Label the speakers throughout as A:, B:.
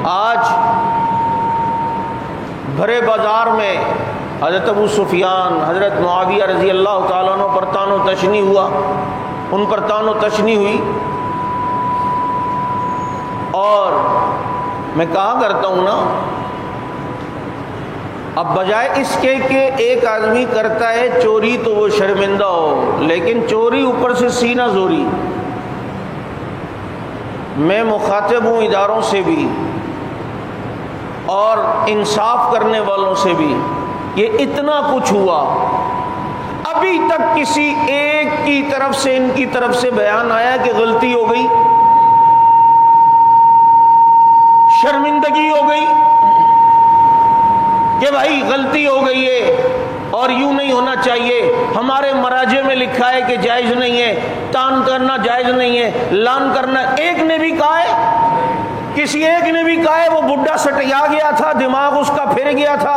A: آج بھرے بازار میں حضرت ابو سفیان، حضرت معاویہ رضی اللہ تعالیٰ عنہ پر طعن و تشنیع ہوا، ان پر طعن و تشنیع ہوئی، اور میں کہا کرتا ہوں نا، اب بجائے اس کے کہ ایک آدمی کرتا ہے چوری تو وہ شرمندہ ہو، لیکن چوری اوپر سے سینہ زوری۔ میں مخاطب ہوں اداروں سے بھی اور انصاف کرنے والوں سے بھی، یہ اتنا کچھ ہوا، ابھی تک کسی ایک کی طرف سے، ان کی طرف سے بیان آیا کہ غلطی ہو گئی، شرمندگی ہو گئی کہ بھائی غلطی ہو گئی ہے اور یوں نہیں ہونا چاہیے، ہمارے مراجع میں لکھا ہے کہ جائز نہیں ہے، تان کرنا جائز نہیں ہے، لان کرنا۔ ایک نے بھی کہا ہے، کسی ایک نے بھی کہا ہے وہ بڈھا سٹیا گیا تھا، دماغ اس کا پھر گیا تھا،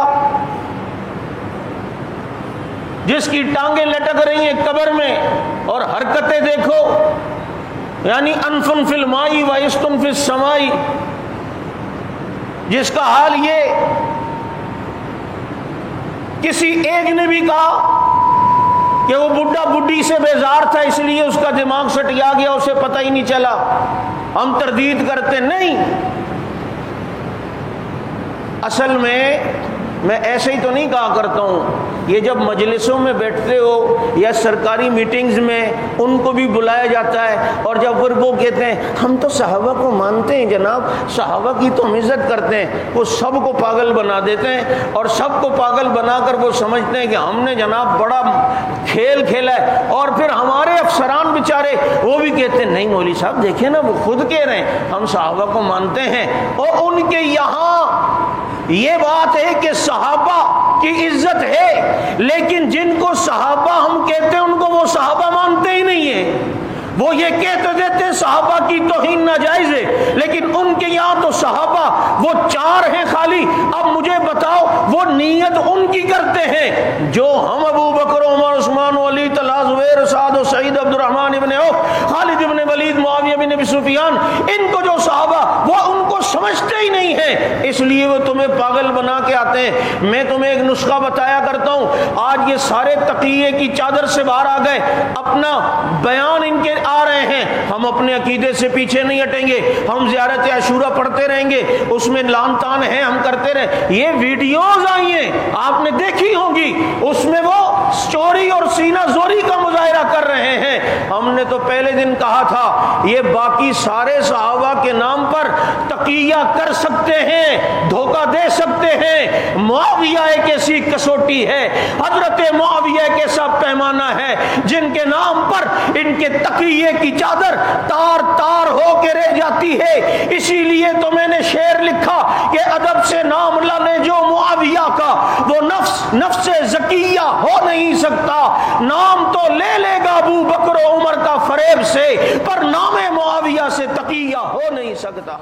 A: جس کی ٹانگیں لٹک رہی ہیں قبر میں اور حرکتیں دیکھو، یعنی انفن فی المائی ویستن فی السمائی، جس کا حال یہ۔ کسی ایک نے بھی کہا کہ وہ بڈھا بڈھی سے بیزار تھا، اس لیے اس کا دماغ سٹیا گیا، اسے پتہ ہی نہیں چلا۔ ہم تردید کرتے نہیں، اصل میں ایسے ہی تو نہیں کہا کرتا ہوں، یہ جب مجلسوں میں بیٹھتے ہو یا سرکاری میٹنگز میں ان کو بھی بلایا جاتا ہے، اور جب پھر وہ کہتے ہیں ہم تو صحابہ کو مانتے ہیں جناب، صحابہ کی تو ہم عزت کرتے ہیں، وہ سب کو پاگل بنا دیتے ہیں، اور سب کو پاگل بنا کر وہ سمجھتے ہیں کہ ہم نے جناب بڑا کھیل کھیلا ہے، اور پھر ہمارے افسران بیچارے وہ بھی کہتے ہیں نہیں مولوی صاحب دیکھیں نا، وہ خود کہہ رہے ہیں ہم صحابہ کو مانتے ہیں، اور ان کے یہاں یہ بات ہے کہ صحابہ کی عزت ہے، لیکن جن کو صحابہ ہم کہتے ہیں ان کو وہ صحابہ مانتے ہی نہیں ہیں۔ وہ یہ کہتے دیتے ہیں صحابہ کی توہین ناجائز ہے، لیکن ان کے یہاں تو صحابہ وہ چار ہیں خالی۔ اب مجھے بتاؤ وہ نیت ان کی کرتے ہیں جو ہم ابو بکر، عمر، عثمان، علی، طلحہ، زبیر، سعد و سعید، عبد الرحمن ابن عوف، خالد ابن ولید، معاویہ بن ابی سفیان، ان کو جو صحابہ وہ ان کو سمجھتے ہی نہیں ہیں، اس لیے وہ تمہیں پاگل بنا کے آتے ہیں۔ میں تمہیں ایک نسخہ بتایا کرتا ہوں، آج یہ سارے تقیے کی چادر سے باہر آ گئے، اپنا بیان ان کے آ رہے ہیں، ہم اپنے عقیدے سے پیچھے نہیں ہٹیں گے، ہم زیارت عاشورہ پڑھتے رہیں گے، اس میں لان تان ہے ہم کرتے رہیں۔ یہ ویڈیوز آئی ہیں آپ نے دیکھی ہوں گی، اس میں وہ چوری اور سینہ زوری کا مظاہرہ کر رہے ہیں۔ ہم نے تو پہلے دن کہا تھا یہ باقی سارے صحابہ کے نام پر تقیہ کر سکتے ہیں، دھوکہ دے سکتے ہیں، معاویہ ایک ایسی کسوٹی ہے، حضرت معاویہ ایک ایسا پیمانہ ہے جن کے نام پر ان کے تقیے کی چادر تار تار ہو کے رہ جاتی ہے۔ اسی لیے تو میں نے شعر لکھا کہ ادب سے نام لانے جو معاویہ کا، وہ نفس زکیہ ہو نہیں سکتا، نام تو لے لے گا ابو بکر و عمر کا فریب سے، پر نام معاویہ سے تقیہ ہو نہیں سکتا۔